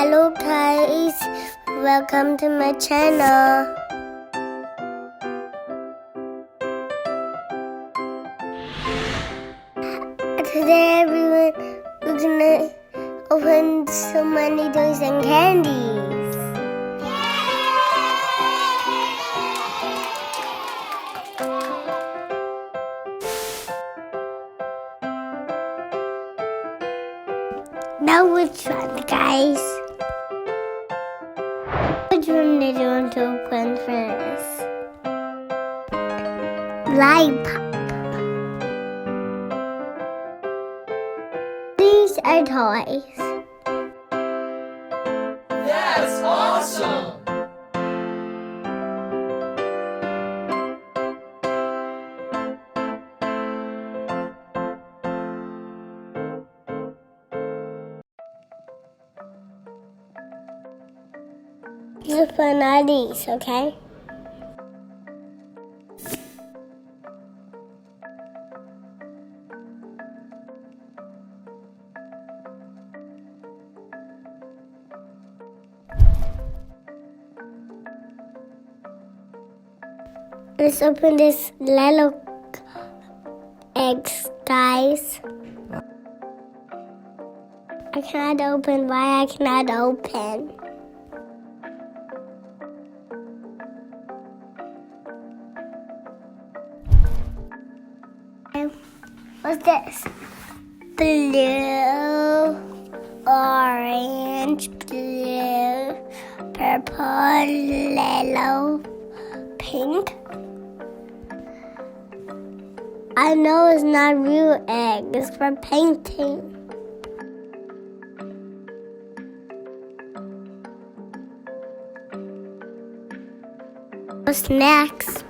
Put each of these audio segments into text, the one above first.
Hello guys, welcome to my channel. Today everyone, we're gonna open so many toys and candies. Now which one, guys? Which one did you want to open first? Lollipop. These are toys. That's awesome! Let's open all these, okay? Let's open this little eggs, guys. I cannot open. Why I cannot open? What's this? Blue, orange, blue, purple, yellow, pink. I know it's not real egg. It's for painting. What's next?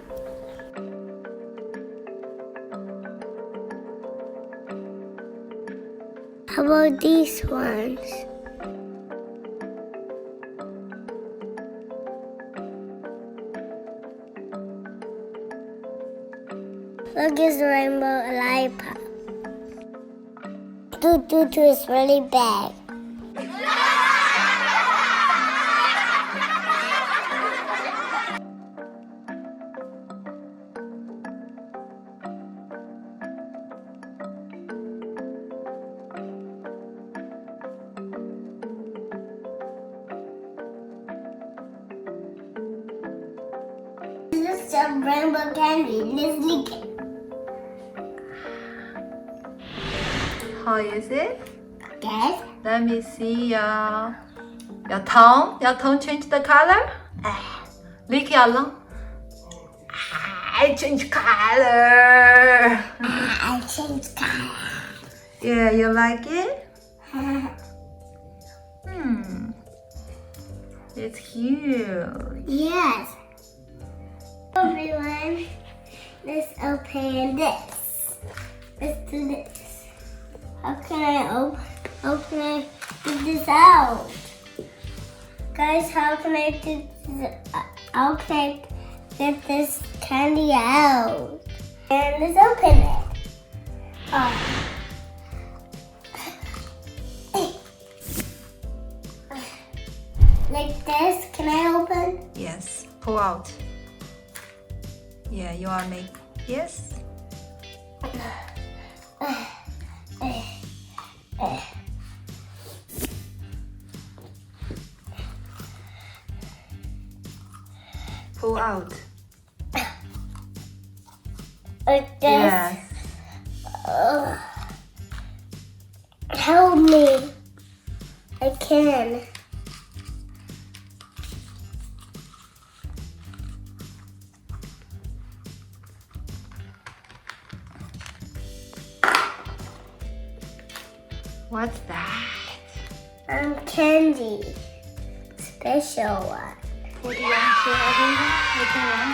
How about these ones? Look, it's the rainbow lollipop. Doo is really big. This is a rainbow candy. Let's lick it. How is it? Good. Let me see your tongue. Your tongue change the color? Lick your lung. I change color. I changed color. Yeah, you like it? It's huge. Yes. Everyone, let's open this. Let's do this. How can I get this out? Guys, how can I get this candy out? And let's open it. Oh. Like this, can I open? Yes, pull out. Yeah, you are make. Yes. Pull out. Like this? Yes. Help me. I can. What's that? Candy. Special one. Put it on, show everyone. Open one.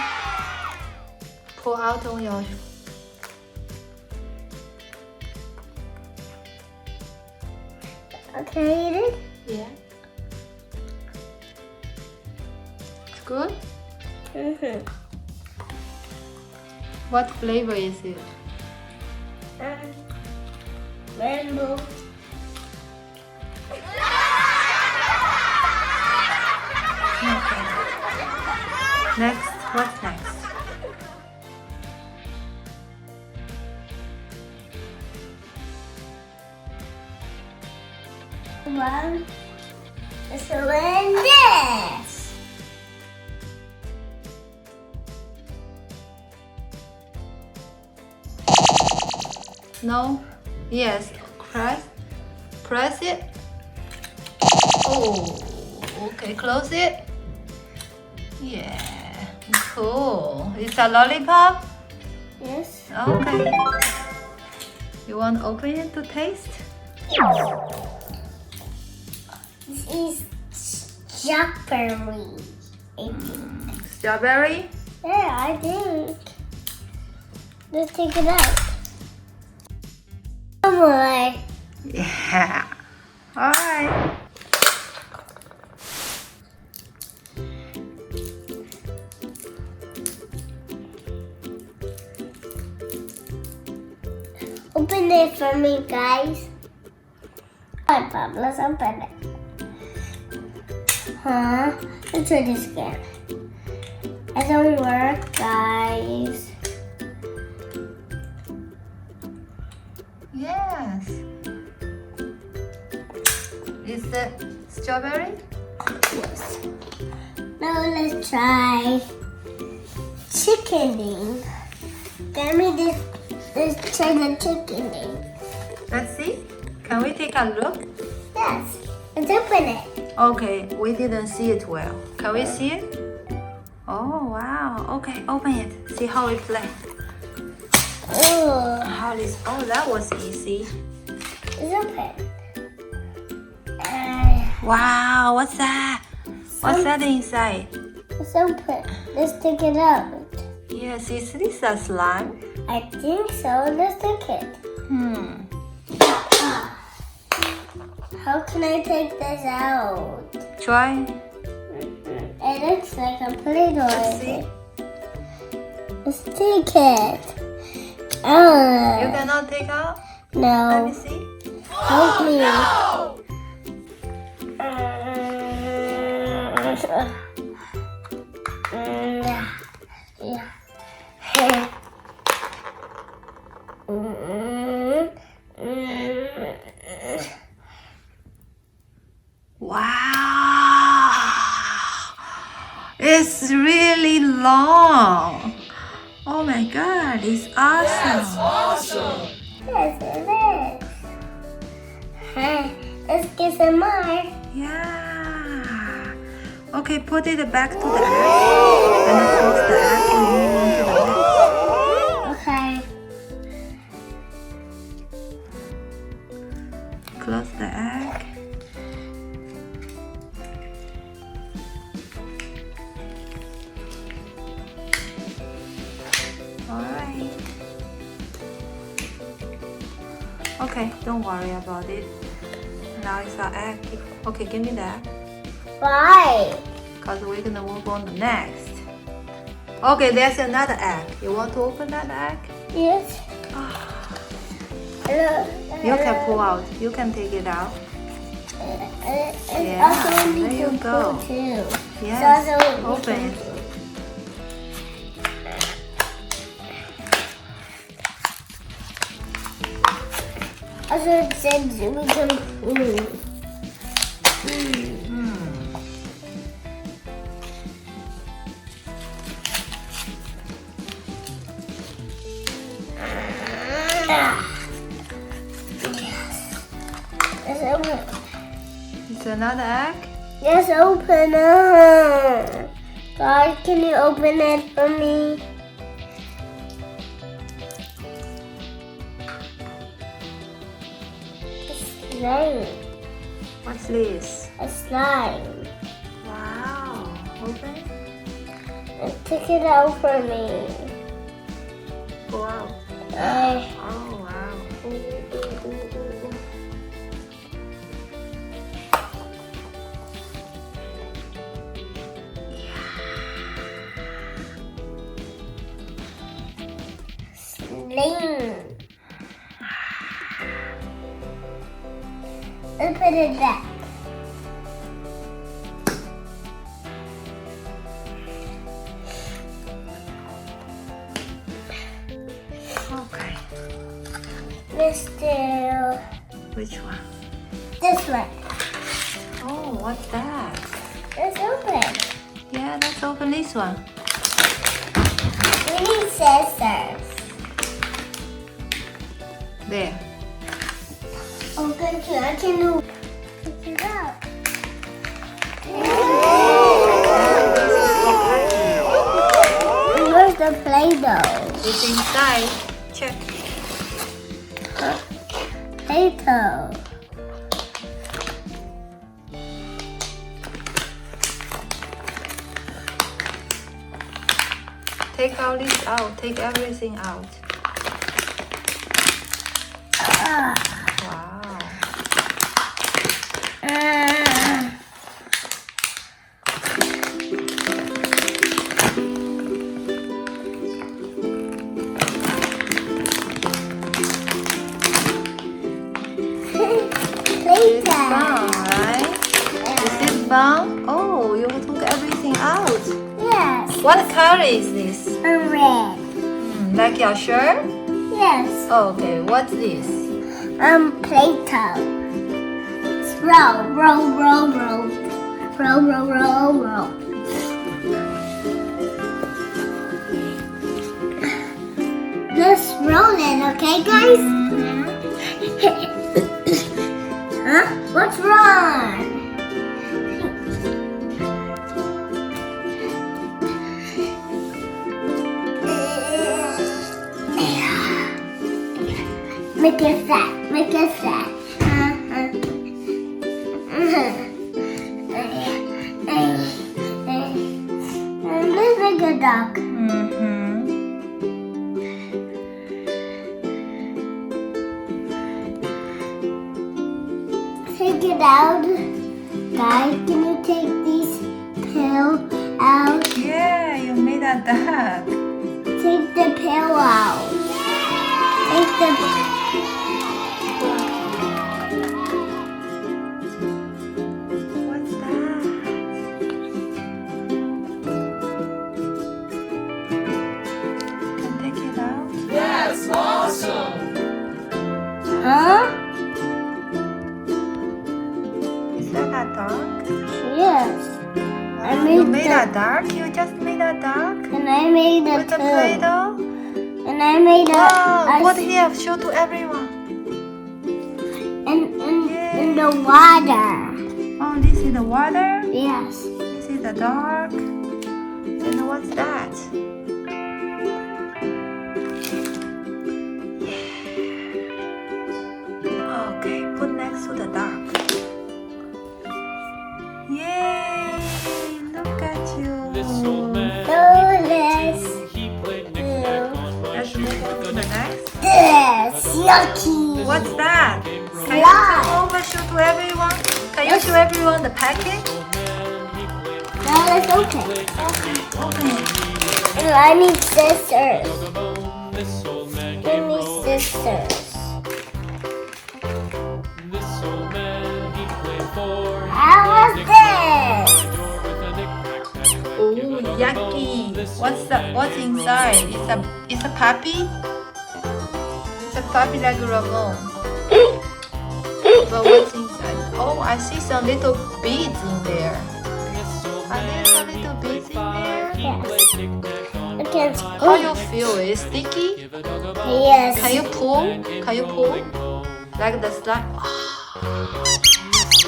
Pull out on your. Can I eat it? Yeah. It's good. What flavor is it? Rainbow. one. This one, this. No? Yes. Press it. Oh, okay. Close it. Yeah. Cool. It's a lollipop? Yes. Okay. You want to open it to taste? This is strawberry. I think. Strawberry? Yeah, I think. Let's take it out. One more. Yeah. All right. Open it for me, guys. Alright, Bob, let's open it. Huh? Let's try this again. It don't work, guys. Yes. Is it strawberry? Yes. Now let's try chickening. Give me this. Let's try the chickening. Let's see. Can we take a look? Yes. Let's open it. Okay, we didn't see it well. Can we see it? Oh, wow. Okay, open it. See how it plays. Oh, Oh, that was easy. it's open. Wow, what's that? What's that inside? It's open. Let's take it out. Yes, is this a slime? I think so. Let's take it. How can I take this out? Try. It looks like a Play-Doh. Let's see. Let's take it. You cannot take out? Let me No. see. Help me. Wow. It's really long. Oh my god, it's awesome. Yes, it is. Let's get some more. Yeah. Okay, put it back to the egg. And close the egg and move on to the next. Okay. Close the egg. Alright. Okay, don't worry about it. Now it's our egg. Okay, give me that. Why? Because we're gonna move on to next. Okay, there's another egg. You want to open that egg? Yes. You can pull out. You can take it out. It's Yeah, also there need you to go. pull too. Yes, It's also open it. Also, it said we can pull. Let's open. It's another egg. Yes, open it. God, can you open it for me? A slime. What's this? A slime. Wow. Open it. And take it out for me. Pull out. Uh, Oh, wow. Ooh, ooh, ooh, ooh, ooh. Sling. Let's put it back. Okay. Let's do Which one? this one. Oh, what's that? Let's open. Yeah, let's open this one. We need scissors. There. Oh, good. I can pick it up. Where's the Play-Doh? It's inside. Check. Play-Doh. Take all this out. Take everything out. Wow. It's fun, right? Is it fun? Oh, you took everything out. Yes. What color is this? Red. Like your shirt? Yes. Okay, what's this? Play-Doh. It's roll, roll, roll, roll. Roll, roll, roll, roll. Let's roll it, okay, guys? Huh? What's wrong? Make it fat. Make it fat. Let's make a duck. Take it out. Guys, can you take this pill out? Yeah, you made a duck. Take the pill out. Take the... What's that? Can take it out? That's awesome! Huh? Is that a duck? Yes. You made a duck? You just made a duck? And I made a With the too. Play-Doh? And I made Wow, put a here, show to everyone. in the water. Oh, this is the water. Yes. This is the dark. And what's that? Yeah. Okay, put next to the dark. Yay! Look at you. This old man, Do this. he played knick-knack on my Let's shoe move on to with the a next. This. Yucky. What's that? Can you Slime. come over, show to everyone? Can you show everyone the package? Now let's open. Open it. And I need scissors. This old man I came need rolling. scissors. This old man, he played for. How was this? Door with a knick-knack, paddywhack, Oh, give a dog a yucky! bone. This What's inside? It's a puppy. It's a puppy like Ramon. But what's inside? Oh, I see some little beads in there. Are there some little beads in there? Yes. I can How you squeeze. feel? Is it sticky? Yes. Can you pull? Can you pull? Like the slime?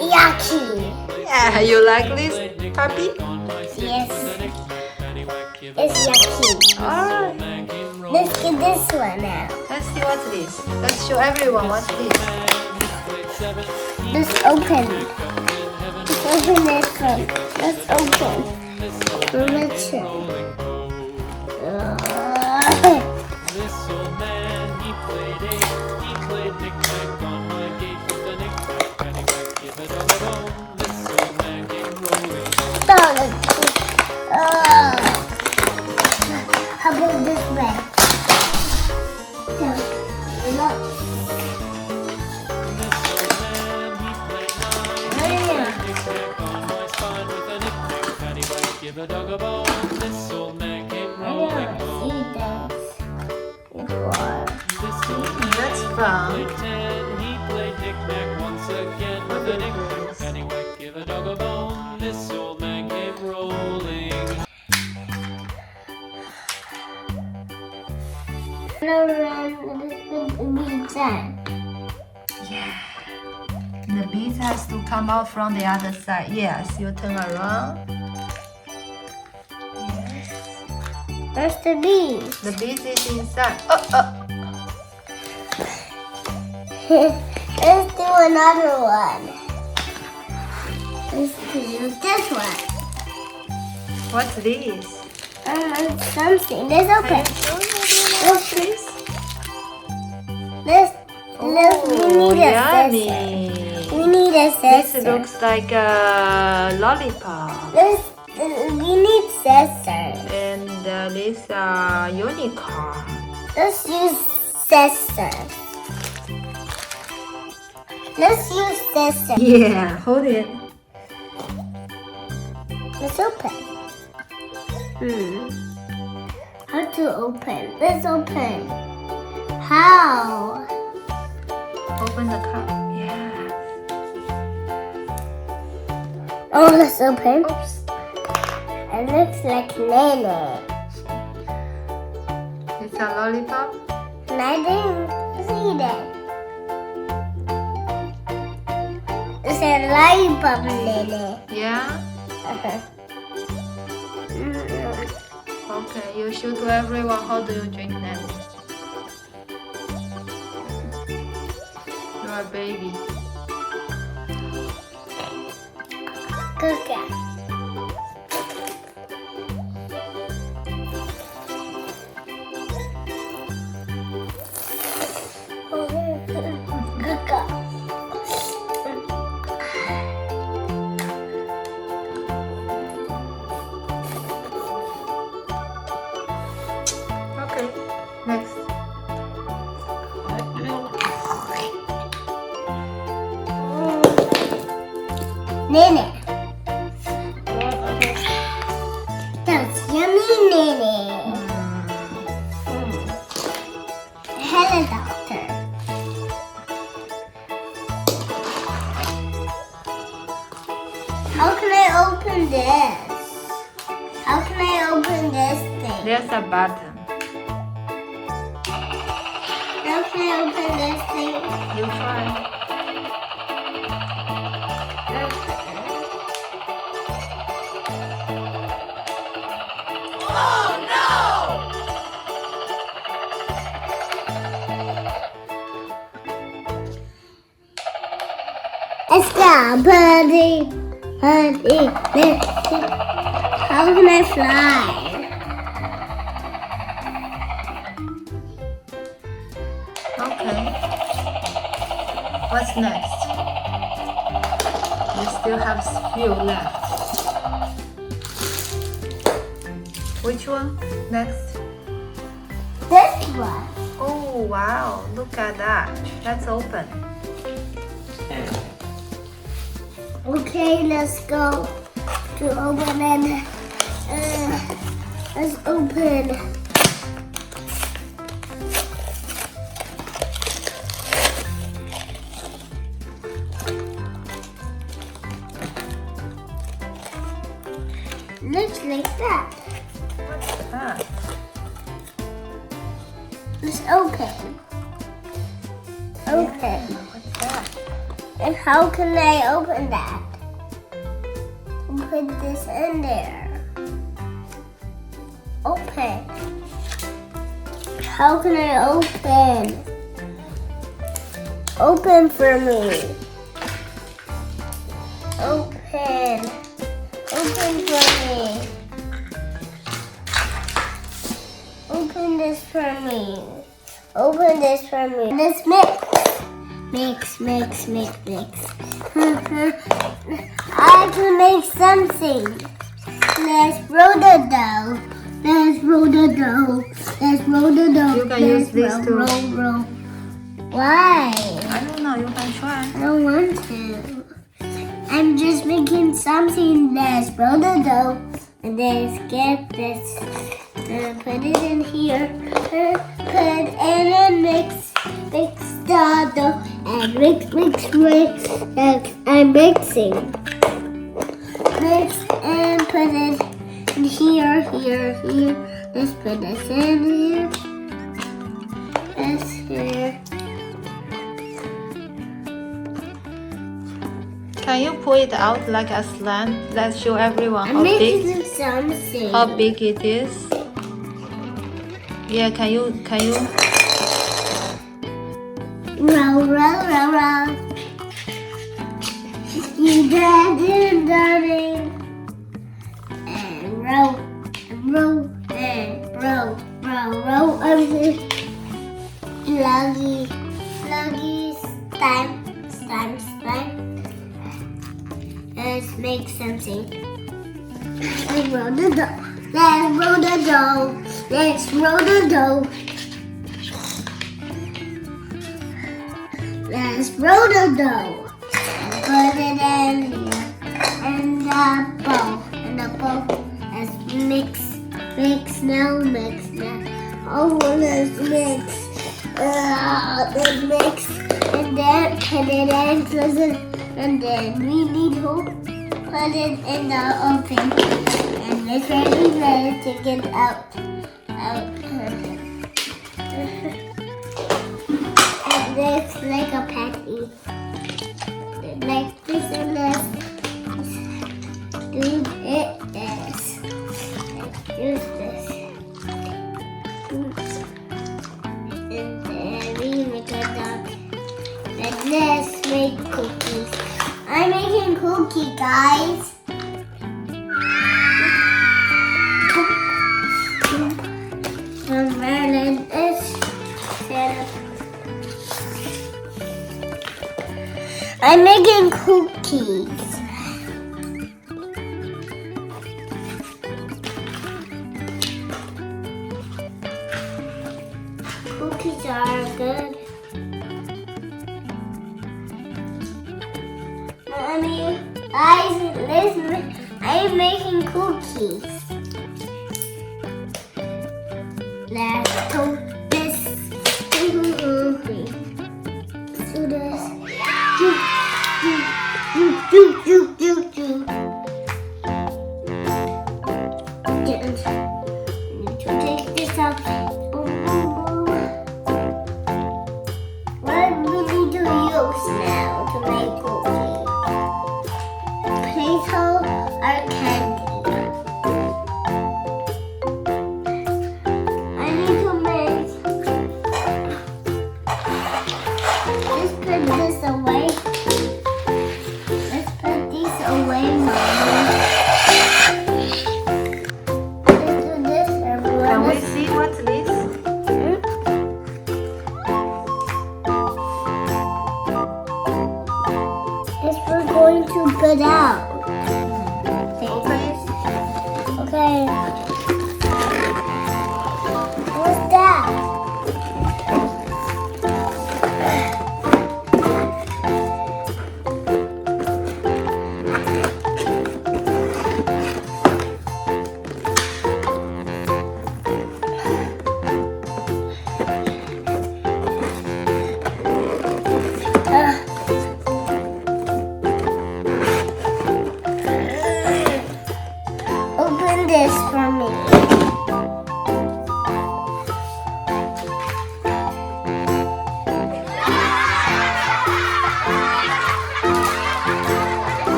Yucky. Yeah, you like this puppy? Yes. It's yucky. Alright. Let's get this one now. Let's see what's this. Let's show everyone what's this. Let's open. Let's open this one. Let's open. Richard. This old man, he played knick-knack on my gate with a knick-knack, paddywhack, give a dog a bone. This old man came rolling. How about this way? Look. Knick-knack on my spine with a knick-knack, paddywhack, give a dog a bone. This old man came I rolling never home. see this before. This old That's man fun. played ten. He played knick-knack once again with a knick-knack, paddywhack, give a beads has to come out from the other side. Yes, you turn around. Yes. Where's the beads? The beads is inside. Let's do another one. Let's do this one. What's this? It's something. Let's Can open. you show me again, please? We need a scissor. yummy. We need a This scissor. looks like a lollipop. We need scissors. And this unicorn. Let's use scissors. Let's use scissors. Yeah, hold it. Let's open. How to open? Let's open. How? Open the cup. Yeah. Oh, let's open. Oops. It looks like Nene. It's a lollipop. And I didn't see that. It's a lollipop, Nene. Yeah. Okay, you show to everyone how do you drink next. You're a baby. Cookie. Okay, next. Nene. That's yummy, Nene. Hello, doctor. How can I open this? How can I open this thing? There's a button. How can I open this thing? You try. It's the birdie, birdie, birdie. How can I fly? Okay. What's next? We still have few left. Which one? Next. This one. Oh wow, look at that. Let's open. Okay, let's go to open it. Let's open. Looks like that. What's that? Let's open. Open. What's that? And how can I open that? Put this in there. Open. How can I open? Open for me. Open. Open for me. Open this for me. Open this for me. Let's mix. Mix, mix, mix, mix. I can make something. Let's roll the dough. Let's roll the dough. Let's roll the dough. You can use this roll, too. Roll, roll. Why? I don't know, you can try. I don't want to. I'm just making something. Let's roll the dough. And then get this. And put it in here. Put and then mix the dough. And mix. I'm mixing. Mix and put it in here. Let's put this in here. This here. Can you pull it out like a slime? Let's show everyone I'm how big making something. it is. Yeah, can you Roll, roll, roll, roll. You darling. And roll, and roll, and roll, roll, roll over. Sluggy, slime. Let's make something. Let's roll the dough. Let's roll the dough. Let's roll the dough. Let's roll the dough. Put it in here. And the bowl. Let's mix now. Oh, let's mix. Let's mix. And then put it in. And then we need to put it in the oven. And it's ready to get out. This like a patty. Like this and this. Do it this. Use this. And then we make a dot. And let's make cookies. I'm making cookie, guys. Merlin is set up. I'm making cookies. Cookies are good. Guys, listen. I'm making cookies. Let's do this. Do this. Do. Need to take this out. Boom. What do we need to use now to make cookies? Play-Doh or candy? I need to make. Let's put this away. Let's put these away, Mommy. Let's do this, everyone. can we see what's this? This we're going to put out. Okay. What's that? Open this for me.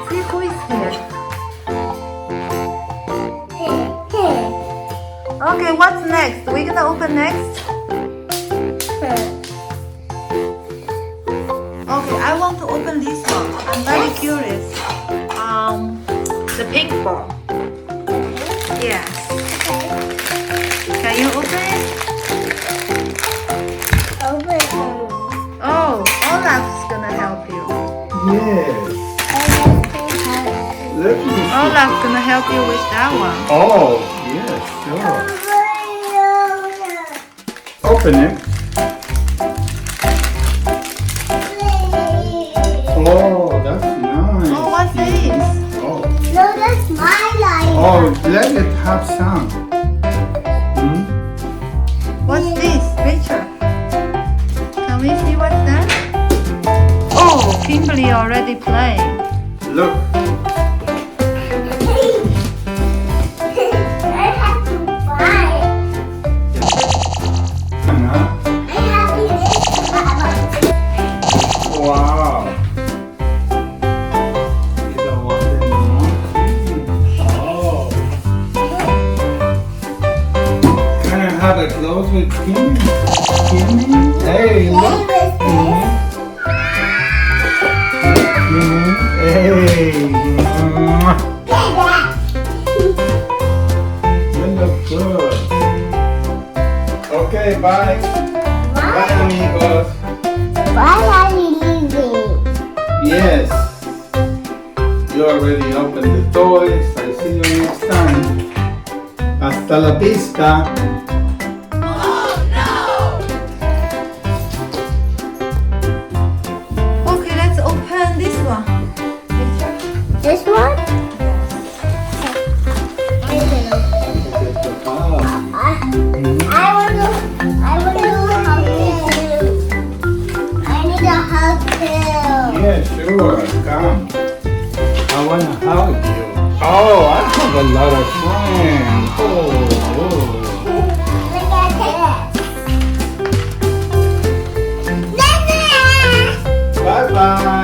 See who is here. Okay, what's next? We're gonna open next? Okay, I want to open this one. I'm very curious. The pink ball. Yes. Can you open it? Open it. Oh, Olaf's gonna help you. Yes. Let me see. Olaf's gonna help you with that one. Oh, yes, sure. Open it. Oh, that's nice. Oh, what's this? Oh, No, that's my light. oh, let it have some. Hmm? What's this, Rachel? Can we see what's that? Oh, Kimberly already playing. Look. I have to buy it. Uh-huh. I have to Wow. Hey, look. Hey. You look good. Okay, bye. Bye, amigos. Why are you leaving? Yes. You already opened the toys. I'll see you next time. Hasta la vista. Okay, let's open this one. This one? I want to hug you. I need a hug too. Yeah, sure. Come. I want to hug you. Oh, I have a lot of friends. Look at this. Bye-bye.